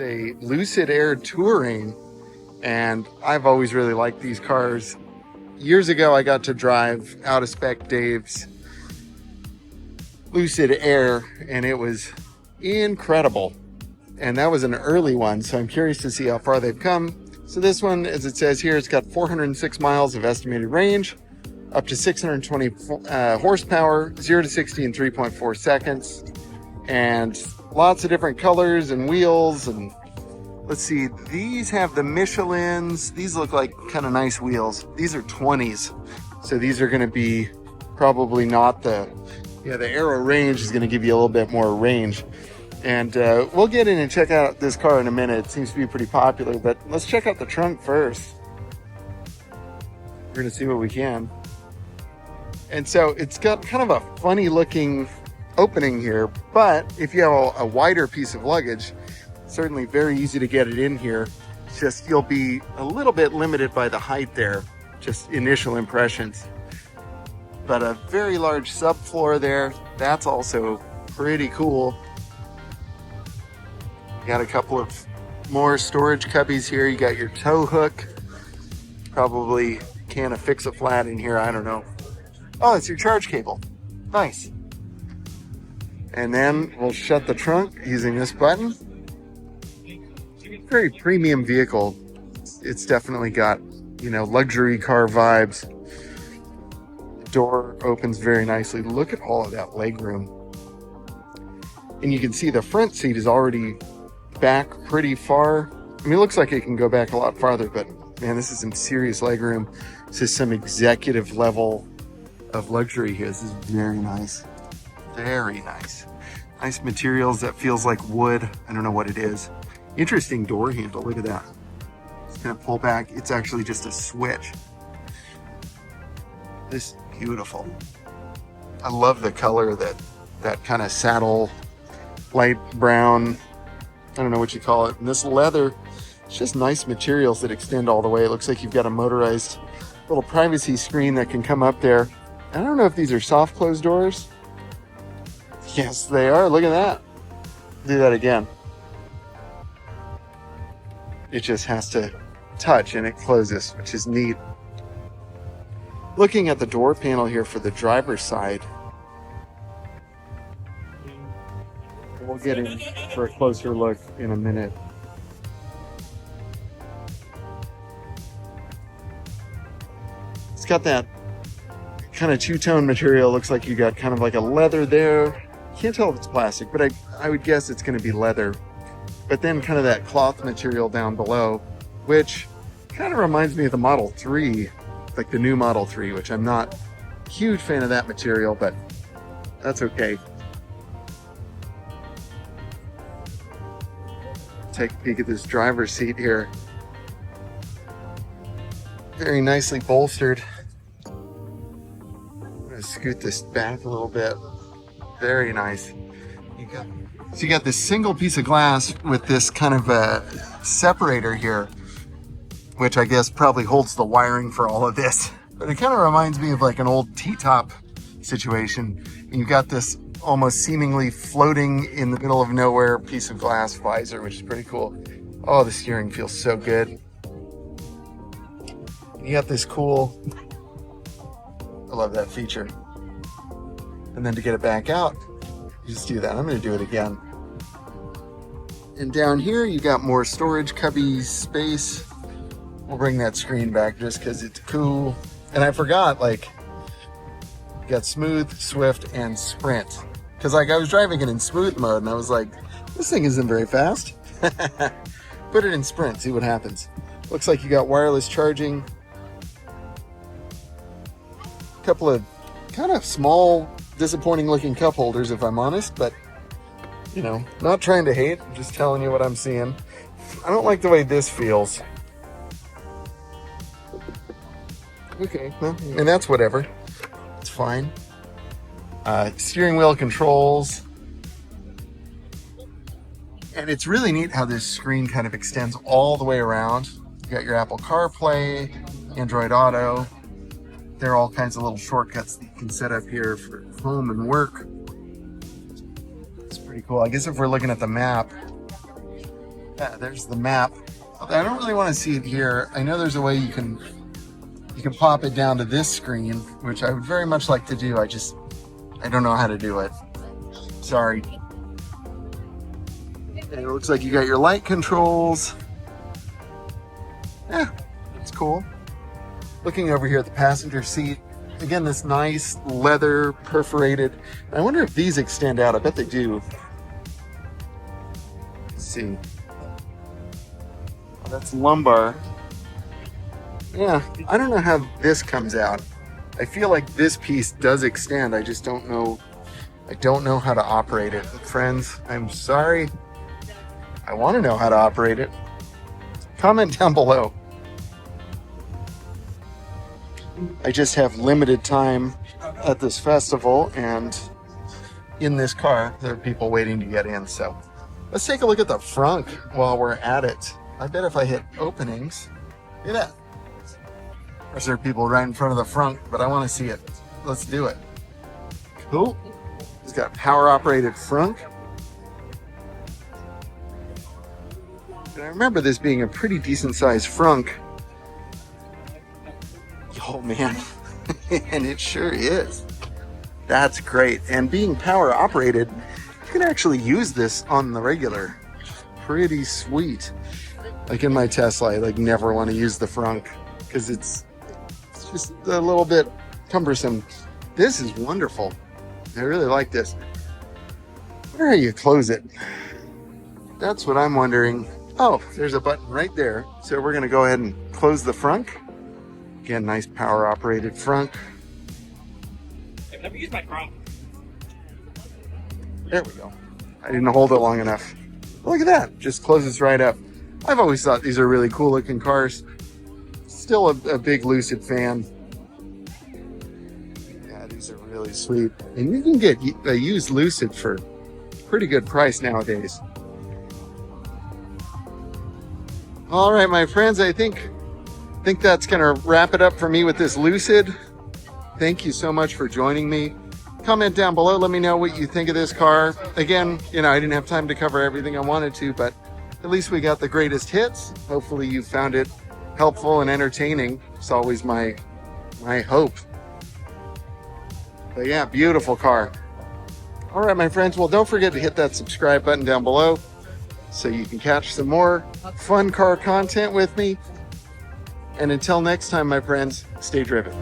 a Lucid Air Touring, and I've always really liked these cars. Years ago, I got to drive out of spec Dave's Lucid Air, and it was incredible. And that was an early one, so I'm curious to see how far they've come. So this one, as it says here, it's got 406 miles of estimated range, up to 620 horsepower, 0 to 60 in 3.4 seconds, and lots of different colors and wheels. And let's see, these have the Michelins. These look like kind of nice wheels. These are 20s, so these are going to be probably not the aero range is going to give you a little bit more range. And we'll get in and check out this car in a minute. It seems to be pretty popular, but let's check out the trunk first. We're going to see what we can. And so it's got kind of a funny looking opening here, but if you have a wider piece of luggage, certainly very easy to get it in here. It's just you'll be a little bit limited by the height there, just initial impressions. But a very large subfloor there, that's also pretty cool. You got a couple of more storage cubbies here. You got your tow hook. Probably can affix a flat in here, I don't know. Oh, it's your charge cable. Nice. And then we'll shut the trunk using this button. Very premium vehicle. It's definitely got, luxury car vibes. The door opens very nicely. Look at all of that legroom. And you can see the front seat is already back pretty far. I mean, it looks like it can go back a lot farther, but man, this is some serious legroom. This is some executive level of luxury here. This is very nice. Very nice. Nice materials that feels like wood. I don't know what it is. Interesting door handle. Look at that. It's gonna pull back. It's actually just a switch. This is beautiful. I love the color, that kind of saddle, light brown. I don't know what you call it. And this leather, it's just nice materials that extend all the way. It looks like you've got a motorized little privacy screen that can come up there. I don't know if these are soft close doors. Yes, they are. Look at that. Do that again. It just has to touch and it closes, which is neat. Looking at the door panel here for the driver's side, we'll get in for a closer look in a minute. It's got that kind of two-tone material. Looks like you got kind of like a leather there. Can't tell if it's plastic, but I would guess it's going to be leather. But then kind of that cloth material down below, which kind of reminds me of the Model 3, like the new Model 3, which I'm not a huge fan of that material, but that's okay. Take a peek at this driver's seat here. Very nicely bolstered. I'm gonna scoot this back a little bit. Very nice. So you got this single piece of glass with this kind of a separator here, which I guess probably holds the wiring for all of this. But it kind of reminds me of like an old T-top situation. And you've got this almost seemingly floating in the middle of nowhere piece of glass visor, which is pretty cool. Oh, the steering feels so good. You got this cool, I love that feature. And then to get it back out, you just do that. I'm going to do it again. And down here, you got more storage cubby space. We'll bring that screen back just because it's cool. And I forgot, like, you got smooth, swift, and sprint. Because like I was driving it in smooth mode and I was like, this thing isn't very fast. Put it in sprint, see what happens. Looks like you got wireless charging. A couple of kind of small, disappointing looking cup holders, if I'm honest, but not trying to hate, I'm just telling you what I'm seeing. I don't like the way this feels. Okay, well, and that's whatever. It's fine. Steering wheel controls. And it's really neat how this screen kind of extends all the way around. You got your Apple CarPlay, Android Auto. There are all kinds of little shortcuts that you can set up here for home and work. It's pretty cool. I guess if we're looking at the map, Yeah, there's the map. I don't really want to see it here. I know there's a way you can pop it down to this screen, which I would very much like to do. I don't know how to do it. Sorry. And it looks like you got your light controls. Yeah, it's cool. Looking over here at the passenger seat, again, this nice leather perforated. I wonder if these extend out. I bet they do. Let's see. Oh, that's lumbar. Yeah, I don't know how this comes out. I feel like this piece does extend. I just don't know. I don't know how to operate it. Friends, I'm sorry. I want to know how to operate it. Comment down below. I just have limited time at this festival, and in this car, there are people waiting to get in. So let's take a look at the front while we're at it. I bet if I hit openings, look at that. There's there people right in front of the front, but I want to see it. Let's do it. Cool. It's got power operated front. And I remember this being a pretty decent sized frunk. Oh man, and it sure is. That's great. And being power operated, you can actually use this on the regular. Pretty sweet. Like in my Tesla, I never want to use the frunk because it's just a little bit cumbersome. This is wonderful. I really like this. Where do you close it? That's what I'm wondering. Oh, there's a button right there. So we're going to go ahead and close the frunk. Again, nice power operated frunk. I've never used my front. There we go. I didn't hold it long enough. Look at that. Just closes right up. I've always thought these are really cool looking cars. Still a big Lucid fan. Yeah, these are really sweet. And you can get a used Lucid for a pretty good price nowadays. All right, my friends, I think that's gonna wrap it up for me with this Lucid. Thank you so much for joining me. Comment down below, let me know what you think of this car. Again, I didn't have time to cover everything I wanted to, but at least we got the greatest hits. Hopefully you found it helpful and entertaining. It's always my hope. But yeah, beautiful car. All right, my friends, well, don't forget to hit that subscribe button down below so you can catch some more fun car content with me. And until next time, my friends, stay driven.